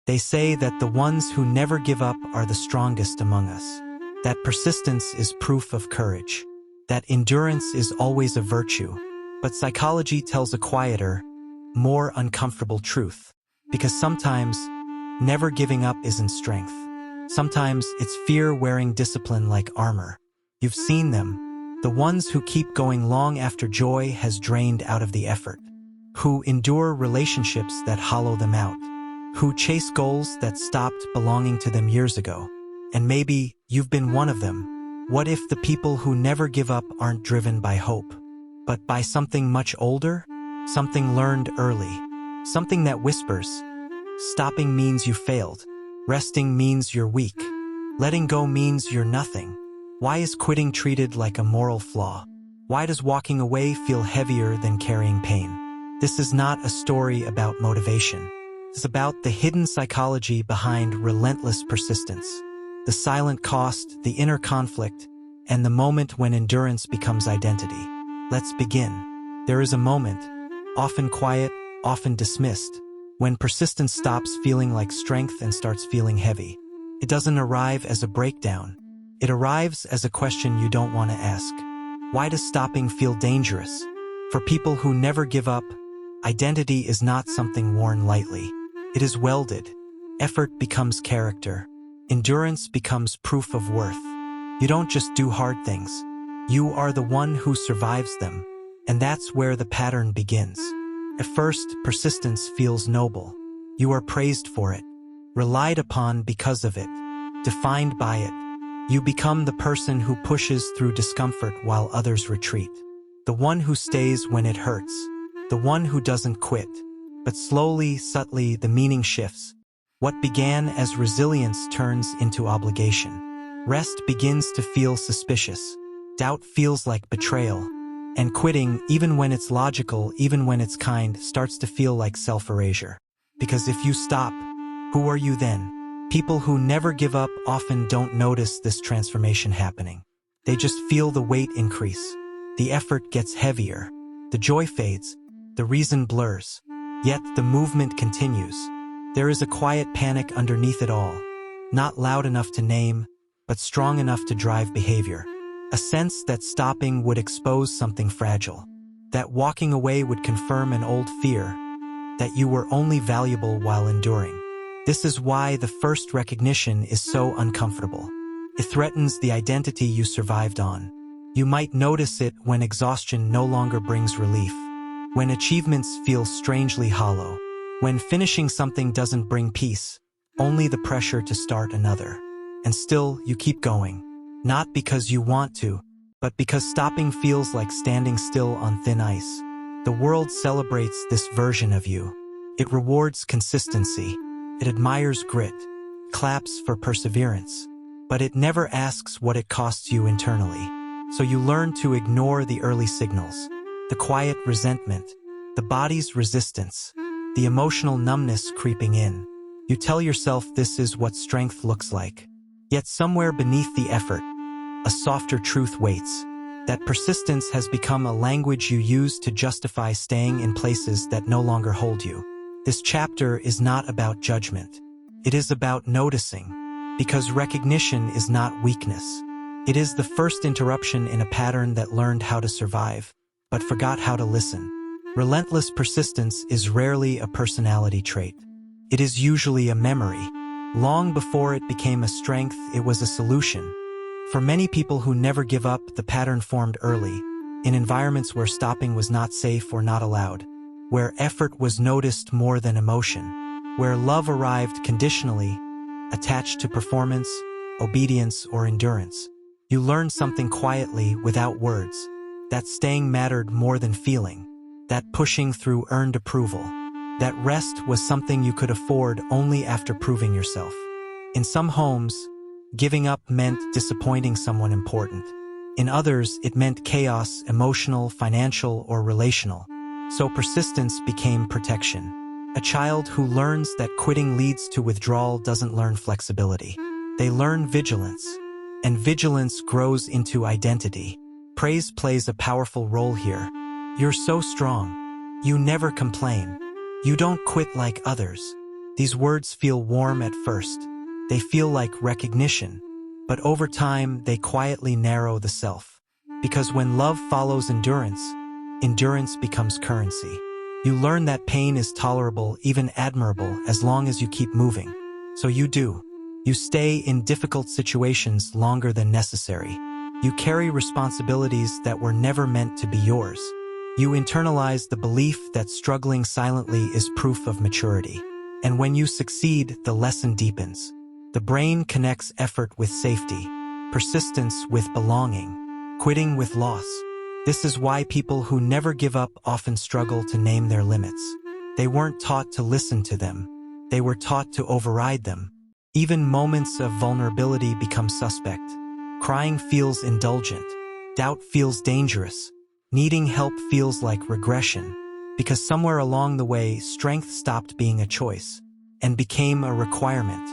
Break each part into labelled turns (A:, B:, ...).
A: They say that the ones who never give up are the strongest among us. That persistence is proof of courage. That endurance is always a virtue. But psychology tells a quieter, more uncomfortable truth. Because sometimes, never giving up isn't strength. Sometimes it's fear wearing discipline like armor. You've seen them, the ones who keep going long after joy has drained out of the effort. Who endure relationships that hollow them out. Who chase goals that stopped belonging to them years ago. And maybe you've been one of them. What if the people who never give up aren't driven by hope, but by something much older? Something learned early. Something that whispers, stopping means you failed. Resting means you're weak. Letting go means you're nothing. Why is quitting treated like a moral flaw? Why does walking away feel heavier than carrying pain? This is not a story about motivation. It's about the hidden psychology behind relentless persistence, the silent cost, the inner conflict, and the moment when endurance becomes identity. Let's begin. There is a moment, often quiet, often dismissed, when persistence stops feeling like strength and starts feeling heavy. It doesn't arrive as a breakdown. It arrives as a question you don't want to ask. Why does stopping feel dangerous? For people who never give up, identity is not something worn lightly. It is welded. Effort becomes character. Endurance becomes proof of worth. You don't just do hard things. You are the one who survives them. And that's where the pattern begins. At first, persistence feels noble. You are praised for it, relied upon because of it, defined by it. You become the person who pushes through discomfort while others retreat. The one who stays when it hurts. The one who doesn't quit. But slowly, subtly, the meaning shifts. What began as resilience turns into obligation. Rest begins to feel suspicious. Doubt feels like betrayal. And quitting, even when it's logical, even when it's kind, starts to feel like self-erasure. Because if you stop, who are you then? People who never give up often don't notice this transformation happening. They just feel the weight increase. The effort gets heavier. The joy fades. The reason blurs. Yet the movement continues. There is a quiet panic underneath it all. Not loud enough to name, but strong enough to drive behavior. A sense that stopping would expose something fragile. That walking away would confirm an old fear. That you were only valuable while enduring. This is why the first recognition is so uncomfortable. It threatens the identity you survived on. You might notice it when exhaustion no longer brings relief. When achievements feel strangely hollow. When finishing something doesn't bring peace. Only the pressure to start another. And still, you keep going. Not because you want to, but because stopping feels like standing still on thin ice. The world celebrates this version of you. It rewards consistency. It admires grit, claps for perseverance. But it never asks what it costs you internally. So you learn to ignore the early signals. The quiet resentment, the body's resistance, the emotional numbness creeping in. You tell yourself this is what strength looks like. Yet somewhere beneath the effort, a softer truth waits. That persistence has become a language you use to justify staying in places that no longer hold you. This chapter is not about judgment. It is about noticing. Because recognition is not weakness. It is the first interruption in a pattern that learned how to survive, but forgot how to listen. Relentless persistence is rarely a personality trait. It is usually a memory. Long before it became a strength, it was a solution. For many people who never give up, the pattern formed early, in environments where stopping was not safe or not allowed, where effort was noticed more than emotion, where love arrived conditionally, attached to performance, obedience, or endurance. You learned something quietly, without words. That staying mattered more than feeling. That pushing through earned approval. That rest was something you could afford only after proving yourself. In some homes, giving up meant disappointing someone important. In others, it meant chaos, emotional, financial, or relational. So persistence became protection. A child who learns that quitting leads to withdrawal doesn't learn flexibility. They learn vigilance. And vigilance grows into identity. Praise plays a powerful role here. You're so strong. You never complain. You don't quit like others. These words feel warm at first. They feel like recognition. But over time, they quietly narrow the self. Because when love follows endurance, endurance becomes currency. You learn that pain is tolerable, even admirable, as long as you keep moving. So you do. You stay in difficult situations longer than necessary. You carry responsibilities that were never meant to be yours. You internalize the belief that struggling silently is proof of maturity. And when you succeed, the lesson deepens. The brain connects effort with safety, persistence with belonging, quitting with loss. This is why people who never give up often struggle to name their limits. They weren't taught to listen to them. They were taught to override them. Even moments of vulnerability become suspect. Crying feels indulgent. Doubt feels dangerous. Needing help feels like regression. Because somewhere along the way, strength stopped being a choice and became a requirement.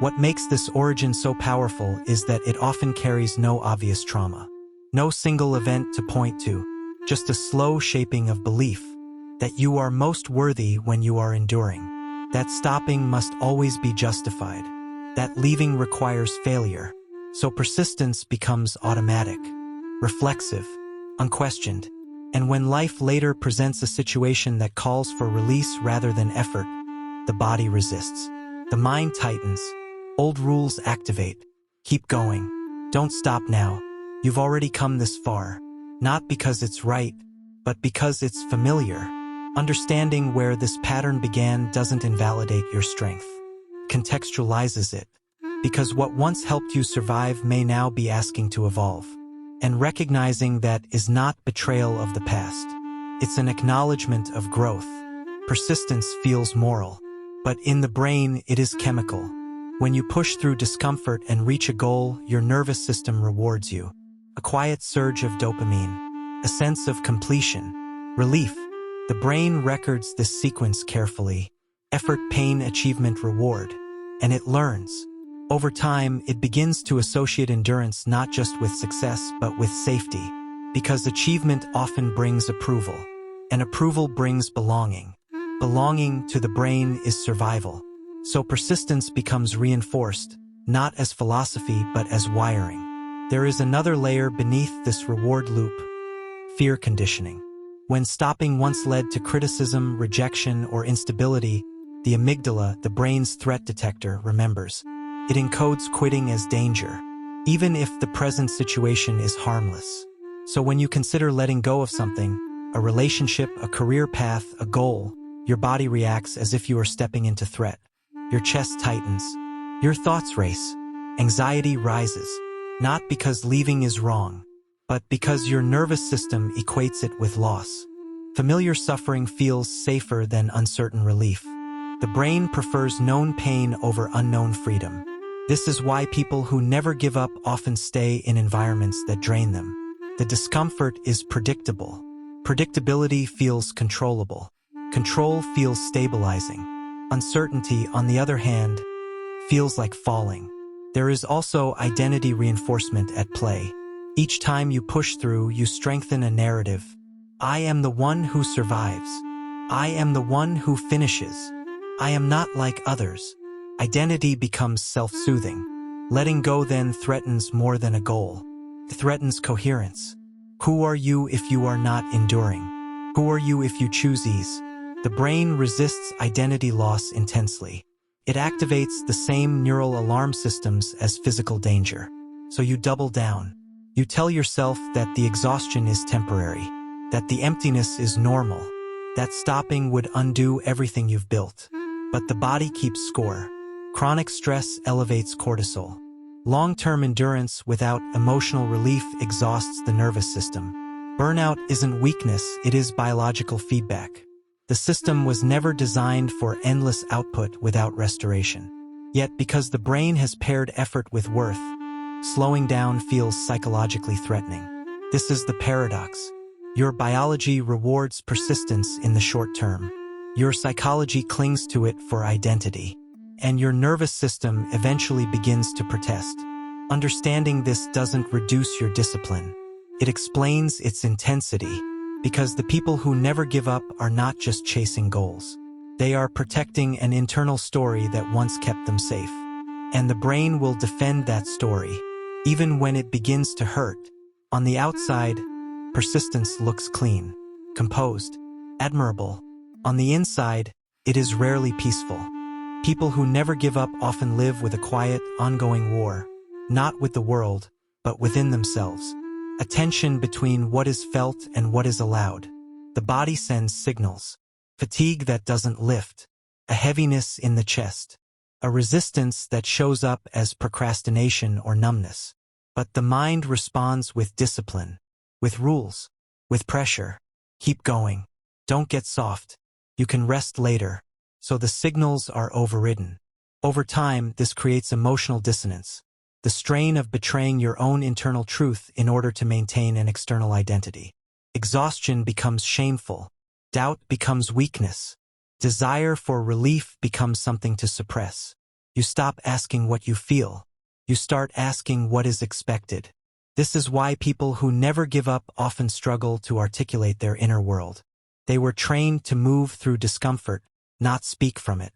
A: What makes this origin so powerful is that it often carries no obvious trauma. No single event to point to, just a slow shaping of belief that you are most worthy when you are enduring, that stopping must always be justified, that leaving requires failure. So persistence becomes automatic, reflexive, unquestioned. And when life later presents a situation that calls for release rather than effort, the body resists. The mind tightens. Old rules activate. Keep going. Don't stop now. You've already come this far. Not because it's right, but because it's familiar. Understanding where this pattern began doesn't invalidate your strength. Contextualizes it. Because what once helped you survive may now be asking to evolve. And recognizing that is not betrayal of the past. It's an acknowledgement of growth. Persistence feels moral. But in the brain, it is chemical. When you push through discomfort and reach a goal, your nervous system rewards you. A quiet surge of dopamine. A sense of completion. Relief. The brain records this sequence carefully. Effort, pain, achievement, reward. And it learns. Over time, it begins to associate endurance not just with success, but with safety. Because achievement often brings approval. And approval brings belonging. Belonging to the brain is survival. So persistence becomes reinforced, not as philosophy but as wiring. There is another layer beneath this reward loop. Fear conditioning. When stopping once led to criticism, rejection, or instability, the amygdala, the brain's threat detector, remembers. It encodes quitting as danger, even if the present situation is harmless. So when you consider letting go of something, a relationship, a career path, a goal, your body reacts as if you are stepping into threat. Your chest tightens. Your thoughts race. Anxiety rises. Not because leaving is wrong, but because your nervous system equates it with loss. Familiar suffering feels safer than uncertain relief. The brain prefers known pain over unknown freedom. This is why people who never give up often stay in environments that drain them. The discomfort is predictable. Predictability feels controllable. Control feels stabilizing. Uncertainty, on the other hand, feels like falling. There is also identity reinforcement at play. Each time you push through, you strengthen a narrative. I am the one who survives. I am the one who finishes. I am not like others. Identity becomes self-soothing. Letting go then threatens more than a goal. It threatens coherence. Who are you if you are not enduring? Who are you if you choose ease? The brain resists identity loss intensely. It activates the same neural alarm systems as physical danger. So you double down. You tell yourself that the exhaustion is temporary, that the emptiness is normal, that stopping would undo everything you've built. But the body keeps score. Chronic stress elevates cortisol. Long-term endurance without emotional relief exhausts the nervous system. Burnout isn't weakness, it is biological feedback. The system was never designed for endless output without restoration. Yet because the brain has paired effort with worth, slowing down feels psychologically threatening. This is the paradox. Your biology rewards persistence in the short term. Your psychology clings to it for identity. And your nervous system eventually begins to protest. Understanding this doesn't reduce your discipline. It explains its intensity. Because the people who never give up are not just chasing goals. They are protecting an internal story that once kept them safe. And the brain will defend that story, even when it begins to hurt. On the outside, persistence looks clean, composed, admirable. On the inside, it is rarely peaceful. People who never give up often live with a quiet, ongoing war, not with the world, but within themselves. A tension between what is felt and what is allowed. The body sends signals. Fatigue that doesn't lift. A heaviness in the chest. A resistance that shows up as procrastination or numbness. But the mind responds with discipline, with rules, with pressure. Keep going. Don't get soft. You can rest later. So the signals are overridden. Over time, this creates emotional dissonance. The strain of betraying your own internal truth in order to maintain an external identity. Exhaustion becomes shameful. Doubt becomes weakness. Desire for relief becomes something to suppress. You stop asking what you feel. You start asking what is expected. This is why people who never give up often struggle to articulate their inner world. They were trained to move through discomfort, not speak from it.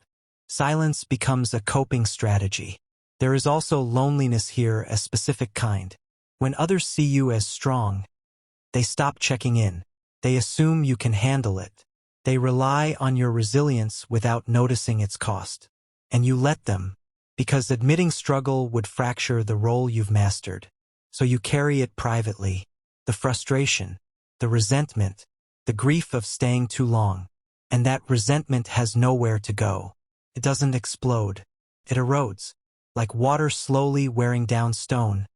A: Silence becomes a coping strategy. There is also loneliness here, a specific kind. When others see you as strong, they stop checking in. They assume you can handle it. They rely on your resilience without noticing its cost. And you let them, because admitting struggle would fracture the role you've mastered. So you carry it privately. The frustration, the resentment, the grief of staying too long. And that resentment has nowhere to go. It doesn't explode. It erodes. Like water slowly wearing down stone,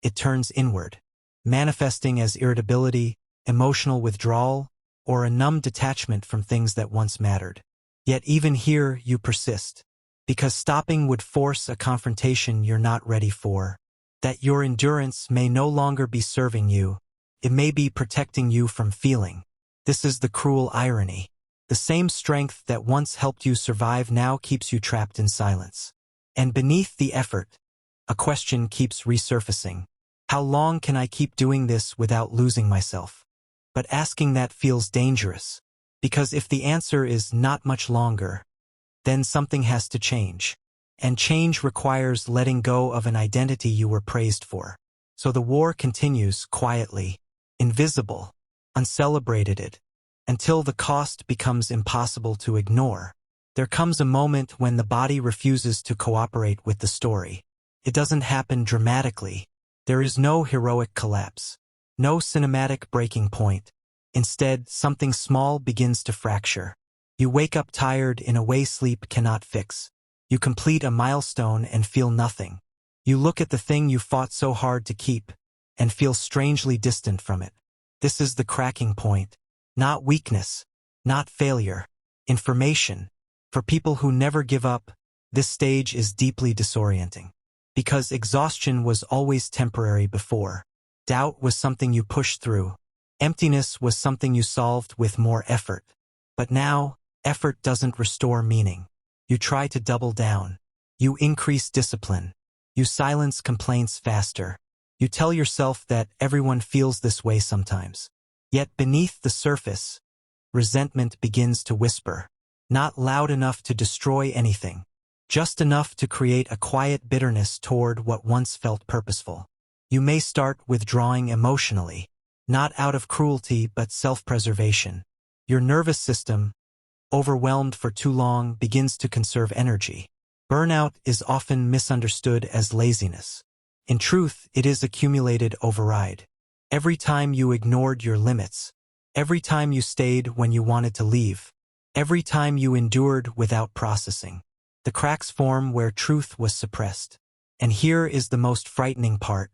A: it turns inward, manifesting as irritability, emotional withdrawal, or a numb detachment from things that once mattered. Yet even here you persist, because stopping would force a confrontation you're not ready for. That your endurance may no longer be serving you, it may be protecting you from feeling. This is the cruel irony. The same strength that once helped you survive now keeps you trapped in silence. And beneath the effort, a question keeps resurfacing. How long can I keep doing this without losing myself? But asking that feels dangerous, because if the answer is not much longer, then something has to change. And change requires letting go of an identity you were praised for. So the war continues quietly, invisible, uncelebrated, until the cost becomes impossible to ignore. There comes a moment when the body refuses to cooperate with the story. It doesn't happen dramatically. There is no heroic collapse, no cinematic breaking point. Instead, something small begins to fracture. You wake up tired in a way sleep cannot fix. You complete a milestone and feel nothing. You look at the thing you fought so hard to keep and feel strangely distant from it. This is the cracking point. Not weakness, not failure, information. For people who never give up, this stage is deeply disorienting. Because exhaustion was always temporary before. Doubt was something you pushed through. Emptiness was something you solved with more effort. But now, effort doesn't restore meaning. You try to double down. You increase discipline. You silence complaints faster. You tell yourself that everyone feels this way sometimes. Yet beneath the surface, resentment begins to whisper. Not loud enough to destroy anything, just enough to create a quiet bitterness toward what once felt purposeful. You may start withdrawing emotionally, not out of cruelty but self-preservation. Your nervous system, overwhelmed for too long, begins to conserve energy. Burnout is often misunderstood as laziness. In truth, it is accumulated override. Every time you ignored your limits, every time you stayed when you wanted to leave, every time you endured without processing, the cracks form where truth was suppressed. And here is the most frightening part.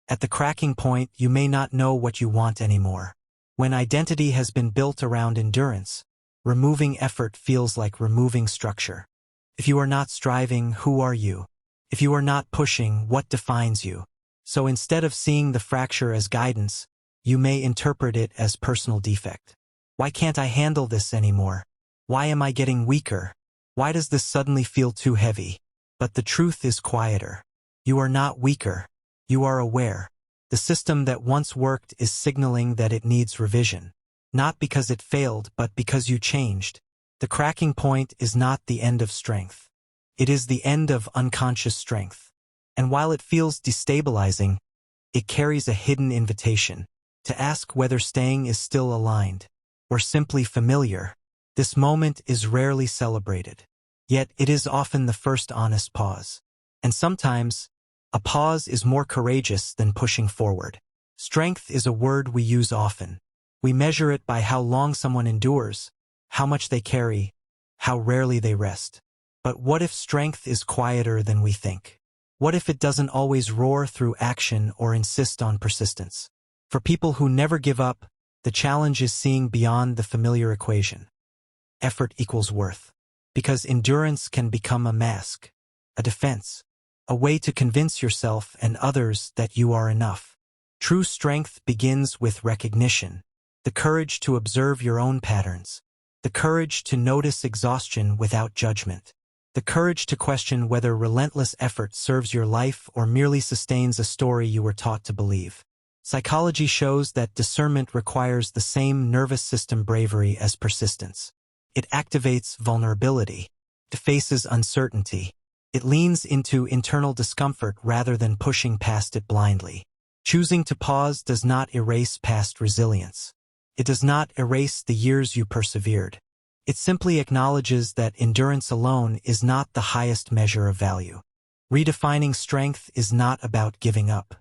A: At the cracking point, you may not know what you want anymore. When identity has been built around endurance, removing effort feels like removing structure. If you are not striving, who are you? If you are not pushing, what defines you? So instead of seeing the fracture as guidance, you may interpret it as personal defect. Why can't I handle this anymore? Why am I getting weaker? Why does this suddenly feel too heavy? But the truth is quieter. You are not weaker. You are aware. The system that once worked is signaling that it needs revision. Not because it failed, but because you changed. The cracking point is not the end of strength. It is the end of unconscious strength. And while it feels destabilizing, it carries a hidden invitation to ask whether staying is still aligned or simply familiar. This moment is rarely celebrated, yet it is often the first honest pause. And sometimes, a pause is more courageous than pushing forward. Strength is a word we use often. We measure it by how long someone endures, how much they carry, how rarely they rest. But what if strength is quieter than we think? What if it doesn't always roar through action or insist on persistence? For people who never give up, the challenge is seeing beyond the familiar equation. Effort equals worth. Because endurance can become a mask, a defense, a way to convince yourself and others that you are enough. True strength begins with recognition, the courage to observe your own patterns, the courage to notice exhaustion without judgment, the courage to question whether relentless effort serves your life or merely sustains a story you were taught to believe. Psychology shows that discernment requires the same nervous system bravery as persistence. It activates vulnerability. It faces uncertainty. It leans into internal discomfort rather than pushing past it blindly. Choosing to pause does not erase past resilience. It does not erase the years you persevered. It simply acknowledges that endurance alone is not the highest measure of value. Redefining strength is not about giving up.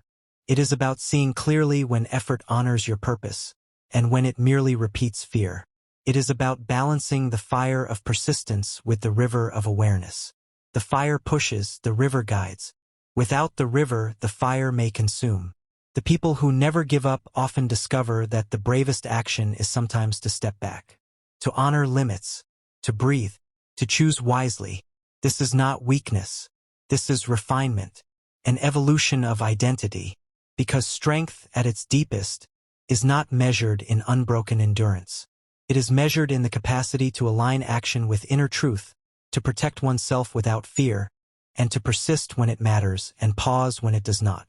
A: It is about seeing clearly when effort honors your purpose, and when it merely repeats fear. It is about balancing the fire of persistence with the river of awareness. The fire pushes, the river guides. Without the river, the fire may consume. The people who never give up often discover that the bravest action is sometimes to step back, to honor limits, to breathe, to choose wisely. This is not weakness. This is refinement, an evolution of identity, because strength at its deepest is not measured in unbroken endurance. It is measured in the capacity to align action with inner truth, to protect oneself without fear, and to persist when it matters and pause when it does not.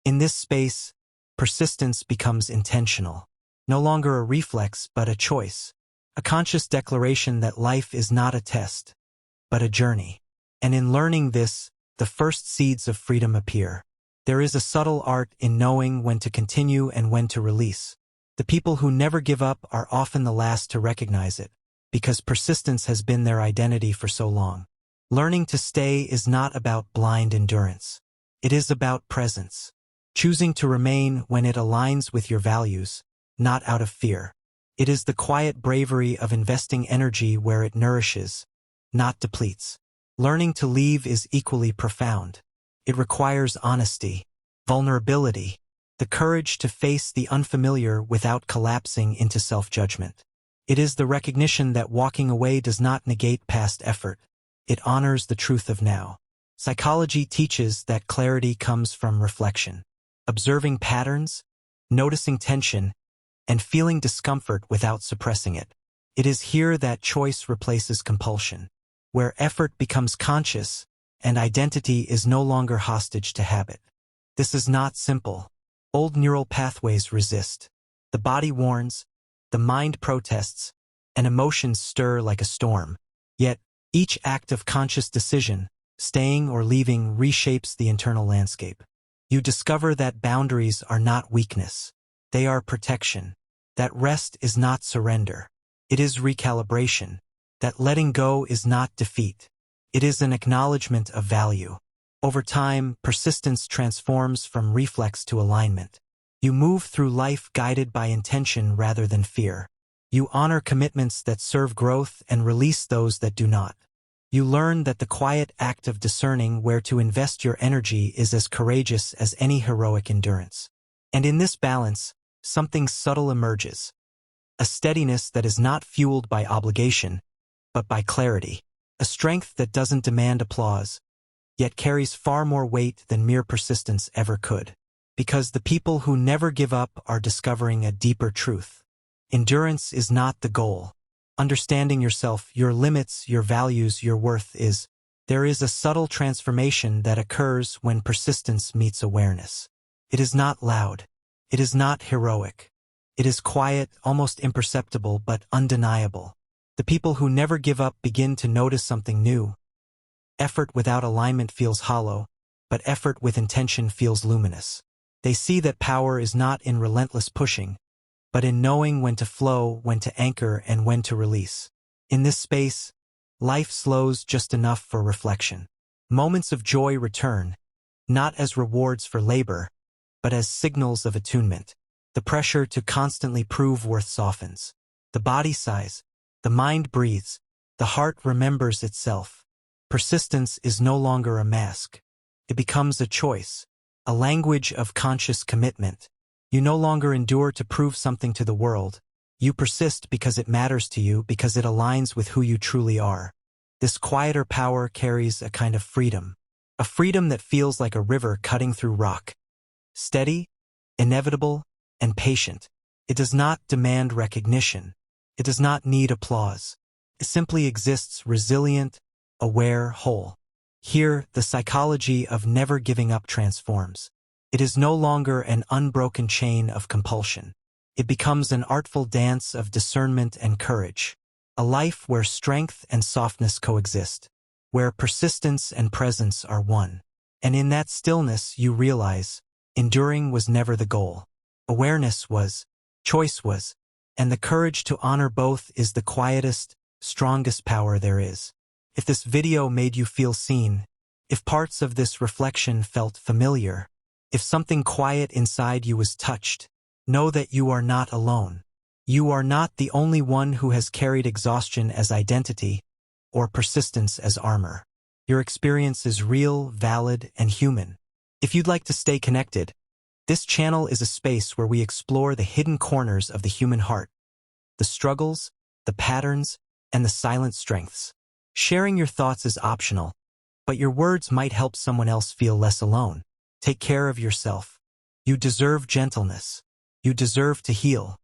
A: In this space, persistence becomes intentional, no longer a reflex but a choice, a conscious declaration that life is not a test, but a journey. And in learning this, the first seeds of freedom appear. There is a subtle art in knowing when to continue and when to release. The people who never give up are often the last to recognize it, because persistence has been their identity for so long. Learning to stay is not about blind endurance. It is about presence. Choosing to remain when it aligns with your values, not out of fear. It is the quiet bravery of investing energy where it nourishes, not depletes. Learning to leave is equally profound. It requires honesty, vulnerability, the courage to face the unfamiliar without collapsing into self-judgment. It is the recognition that walking away does not negate past effort. It honors the truth of now. Psychology teaches that clarity comes from reflection, observing patterns, noticing tension, and feeling discomfort without suppressing it. It is here that choice replaces compulsion, where effort becomes conscious and identity is no longer hostage to habit. This is not simple. Old neural pathways resist. The body warns, the mind protests, and emotions stir like a storm. Yet, each act of conscious decision, staying or leaving, reshapes the internal landscape. You discover that boundaries are not weakness. They are protection. That rest is not surrender. It is recalibration. That letting go is not defeat. It is an acknowledgement of value. Over time, persistence transforms from reflex to alignment. You move through life guided by intention rather than fear. You honor commitments that serve growth and release those that do not. You learn that the quiet act of discerning where to invest your energy is as courageous as any heroic endurance. And in this balance, something subtle emerges. A steadiness that is not fueled by obligation, but by clarity. A strength that doesn't demand applause, yet carries far more weight than mere persistence ever could. Because the people who never give up are discovering a deeper truth. Endurance is not the goal. Understanding yourself, your limits, your values, your worth is. There is a subtle transformation that occurs when persistence meets awareness. It is not loud. It is not heroic. It is quiet, almost imperceptible, but undeniable. The people who never give up begin to notice something new. Effort without alignment feels hollow, but effort with intention feels luminous. They see that power is not in relentless pushing, but in knowing when to flow, when to anchor, and when to release. In this space, life slows just enough for reflection. Moments of joy return, not as rewards for labor, but as signals of attunement. The pressure to constantly prove worth softens. The body sighs, the mind breathes, the heart remembers itself. Persistence is no longer a mask. It becomes a choice, a language of conscious commitment. You no longer endure to prove something to the world. You persist because it matters to you, because it aligns with who you truly are. This quieter power carries a kind of freedom. A freedom that feels like a river cutting through rock. Steady, inevitable, and patient. It does not demand recognition. It does not need applause. It simply exists resilient, aware, whole. Here, the psychology of never giving up transforms. It is no longer an unbroken chain of compulsion. It becomes an artful dance of discernment and courage. A life where strength and softness coexist, where persistence and presence are one. And in that stillness you realize, enduring was never the goal. Awareness was, choice was, and the courage to honor both is the quietest, strongest power there is. If this video made you feel seen, if parts of this reflection felt familiar, if something quiet inside you was touched, know that you are not alone. You are not the only one who has carried exhaustion as identity or persistence as armor. Your experience is real, valid, and human. If you'd like to stay connected, this channel is a space where we explore the hidden corners of the human heart, the struggles, the patterns, and the silent strengths. Sharing your thoughts is optional, but your words might help someone else feel less alone. Take care of yourself. You deserve gentleness. You deserve to heal.